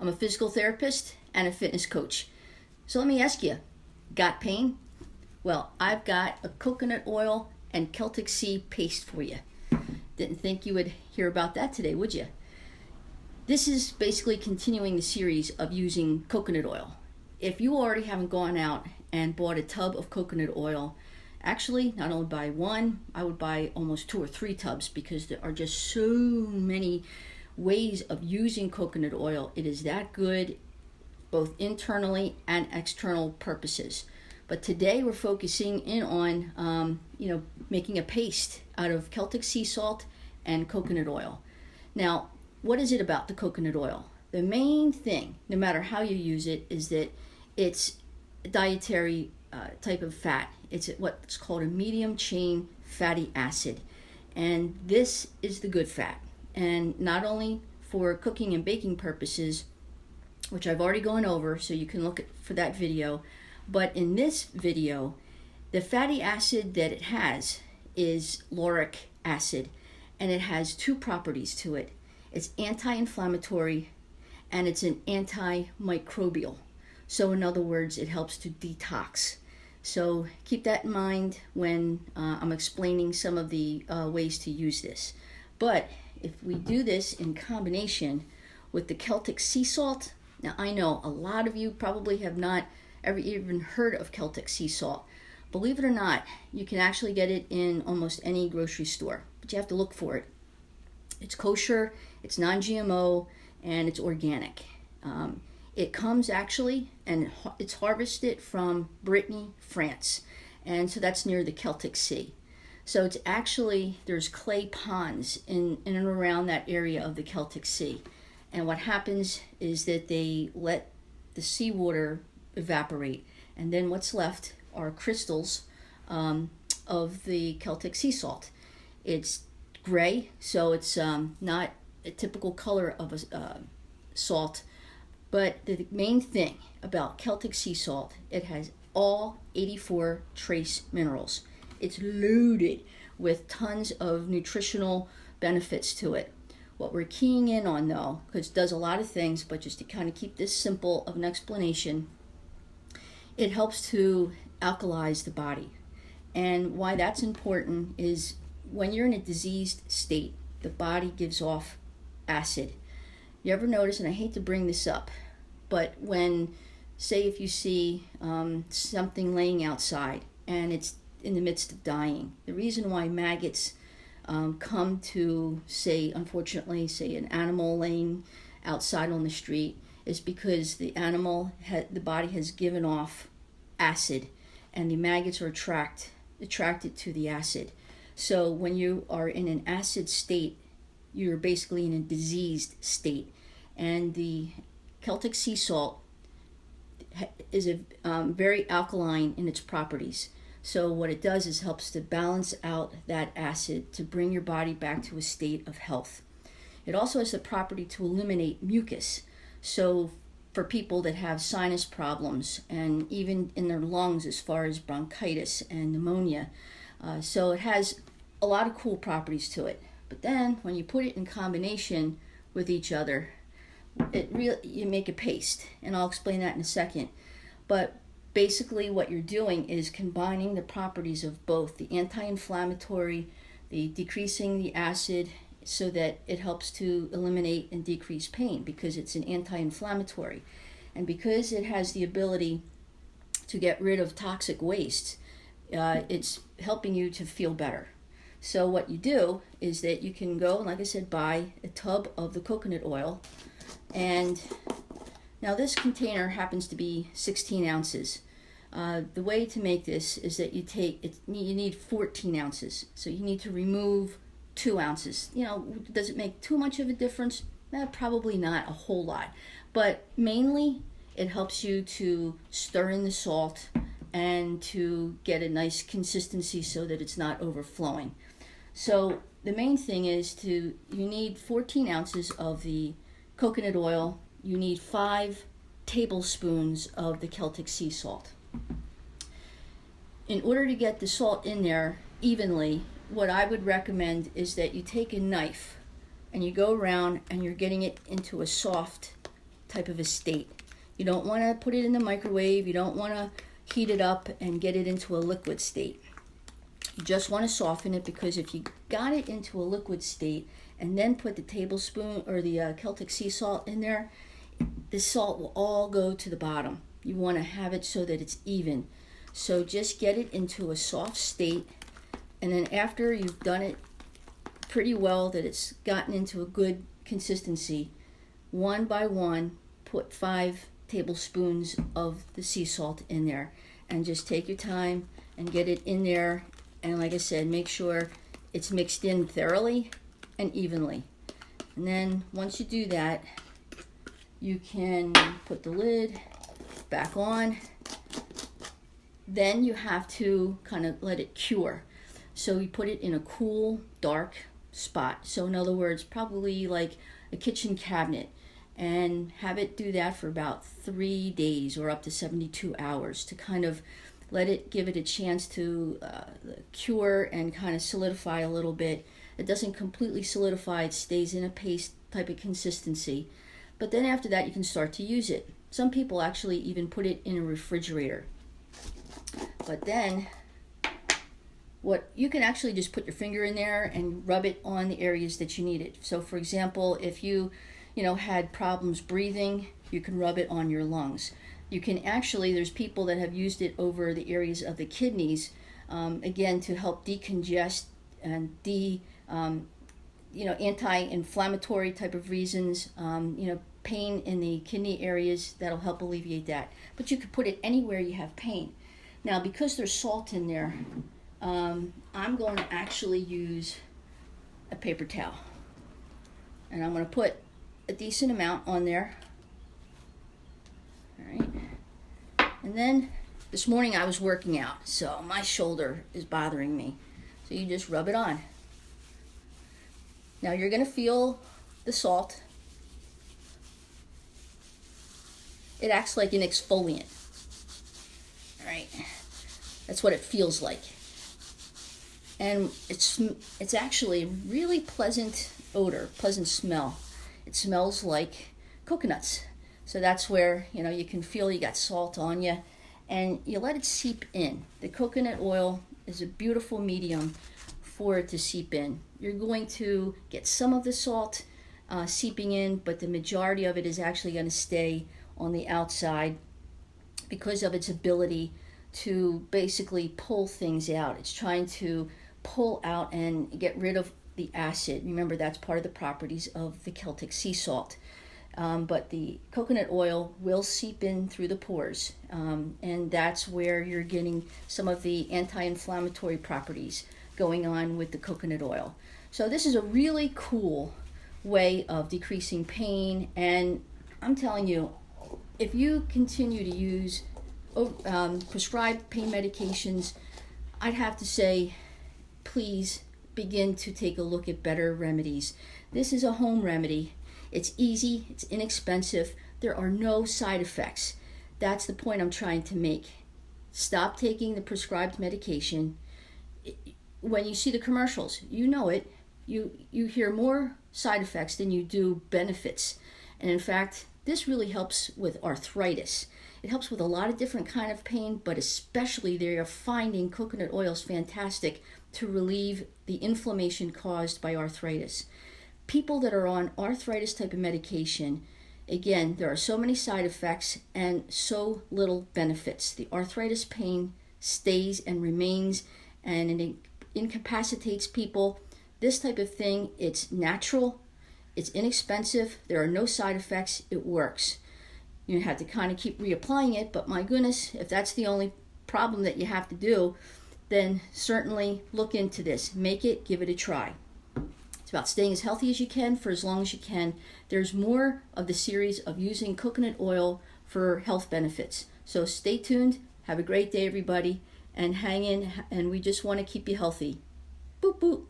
I'm a physical therapist and a fitness coach. So let me ask you, got pain? Well, I've got a coconut oil and Celtic Sea paste for you. Didn't think you would hear about that today, would you? This is basically continuing the series of using coconut oil. If you already haven't gone out and bought a tub of coconut oil, actually, not only buy one, I would buy almost 2 or 3 tubs, because there are just so many ways of using coconut oil. It is that good, both internally and external purposes. But today we're focusing in on, making a paste out of Celtic sea salt and coconut oil. Now, what is it about the coconut oil? The main thing, no matter how you use it, is that it's a dietary type of fat. It's what's called a medium chain fatty acid. And this is the good fat. And not only for cooking and baking purposes, which I've already gone over, so you can look for that video, but in this video, the fatty acid that it has is lauric acid, and it has 2 properties to it. It's anti-inflammatory and it's an antimicrobial. So in other words, it helps to detox. So keep that in mind when I'm explaining some of the ways to use this. But if we do this in combination with the Celtic sea salt, now I know a lot of you probably have not ever even heard of Celtic sea salt. Believe it or not, you can actually get it in almost any grocery store, but you have to look for it. It's kosher, it's non-GMO, and it's organic. It comes actually, and it's harvested from Brittany, France. And so that's near the Celtic Sea. So it's actually, there's clay ponds in and around that area of the Celtic Sea. And what happens is that they let the seawater evaporate. And then what's left are crystals of the Celtic sea salt. It's gray, so it's not a typical color of a salt. But the main thing about Celtic sea salt, it has all 84 trace minerals. It's loaded with tons of nutritional benefits to it. What we're keying in on, though, because it does a lot of things, but just to kind of keep this simple of an explanation, it helps to alkalize the body. And why that's important is when you're in a diseased state, the body gives off acid. You ever notice, and I hate to bring this up, but when, say if you see something laying outside and it's in the midst of dying, the reason why maggots come to, say, unfortunately, say an animal laying outside on the street, is because the animal, the body has given off acid, and the maggots are attracted to the acid. So when you are in an acid state, you're basically in a diseased state. And the Celtic sea salt is very alkaline in its properties. So what it does is helps to balance out that acid to bring your body back to a state of health. It also has the property to eliminate mucus. So for people that have sinus problems and even in their lungs as far as bronchitis and pneumonia. So it has a lot of cool properties to it. But then when you put it in combination with each other, you make a paste, and I'll explain that in a second. But basically what you're doing is combining the properties of both the anti-inflammatory, the decreasing the acid, so that it helps to eliminate and decrease pain because it's an anti-inflammatory. And because it has the ability to get rid of toxic waste, it's helping you to feel better. So what you do is that you can go, like I said, buy a tub of the coconut oil. And now this container happens to be 16 ounces. The way to make this is that you need 14 ounces. So you need to remove 2 ounces. Does it make too much of a difference? Probably not a whole lot. But mainly it helps you to stir in the salt and to get a nice consistency so that it's not overflowing. So the main thing is you need 14 ounces of the coconut oil. You need 5 tablespoons of the Celtic sea salt. In order to get the salt in there evenly, what I would recommend is that you take a knife and you go around and you're getting it into a soft type of a state. You don't want to put it in the microwave. You don't want to heat it up and get it into a liquid state. You just want to soften it, because if you got it into a liquid state and then put the tablespoon or the Celtic sea salt in there, the salt will all go to the bottom. You want to have it so that it's even. So just get it into a soft state, and then after you've done it pretty well, that it's gotten into a good consistency, one by one, put 5 tablespoons of the sea salt in there, and just take your time and get it in there. And like I said, make sure it's mixed in thoroughly and evenly. And then once you do that, you can put the lid back on. Then you have to kind of let it cure. So you put it in a cool, dark spot. So in other words, probably like a kitchen cabinet, and have it do that for about 3 days or up to 72 hours to kind of give it a chance to cure and kind of solidify a little bit. It doesn't completely solidify, it stays in a paste type of consistency. But then after that, you can start to use it. Some people actually even put it in a refrigerator. But then, what you can actually just put your finger in there and rub it on the areas that you need it. So for example, if you had problems breathing, you can rub it on your lungs. You can actually, there's people that have used it over the areas of the kidneys, again, to help decongest and anti-inflammatory type of reasons, pain in the kidney areas, that'll help alleviate that. But you could put it anywhere you have pain. Now, because there's salt in there, I'm going to actually use a paper towel. And I'm going to put a decent amount on there. All right. And then this morning I was working out, so my shoulder is bothering me. So you just rub it on. Now you're going to feel the salt. It acts like an exfoliant. All right. That's what it feels like. And it's actually a really pleasant odor, pleasant smell. It smells like coconuts. So that's where, you can feel you got salt on you, and you let it seep in. The coconut oil is a beautiful medium for it to seep in. You're going to get some of the salt seeping in, but the majority of it is actually going to stay on the outside because of its ability to basically pull things out. It's trying to pull out and get rid of the acid. Remember, that's part of the properties of the Celtic sea salt. But the coconut oil will seep in through the pores, and that's where you're getting some of the anti-inflammatory properties going on with the coconut oil. So this is a really cool way of decreasing pain, and I'm telling you, if you continue to use prescribed pain medications, I'd have to say, please begin to take a look at better remedies. This is a home remedy. It's easy, it's inexpensive, there are no side effects. That's the point I'm trying to make. Stop taking the prescribed medication. When you see the commercials, you know it. You hear more side effects than you do benefits. And in fact, this really helps with arthritis. It helps with a lot of different kind of pain, but especially they are finding coconut oil is fantastic to relieve the inflammation caused by arthritis. People that are on arthritis type of medication, again, there are so many side effects and so little benefits. The arthritis pain stays and remains, and it incapacitates people. This type of thing, it's natural, it's inexpensive, there are no side effects, it works. You have to kind of keep reapplying it, but my goodness, if that's the only problem that you have to do, then certainly look into this. Make it, give it a try. It's about staying as healthy as you can for as long as you can. There's more of the series of using coconut oil for health benefits. So stay tuned. Have a great day, everybody, and hang in, and we just want to keep you healthy. Boop, boop.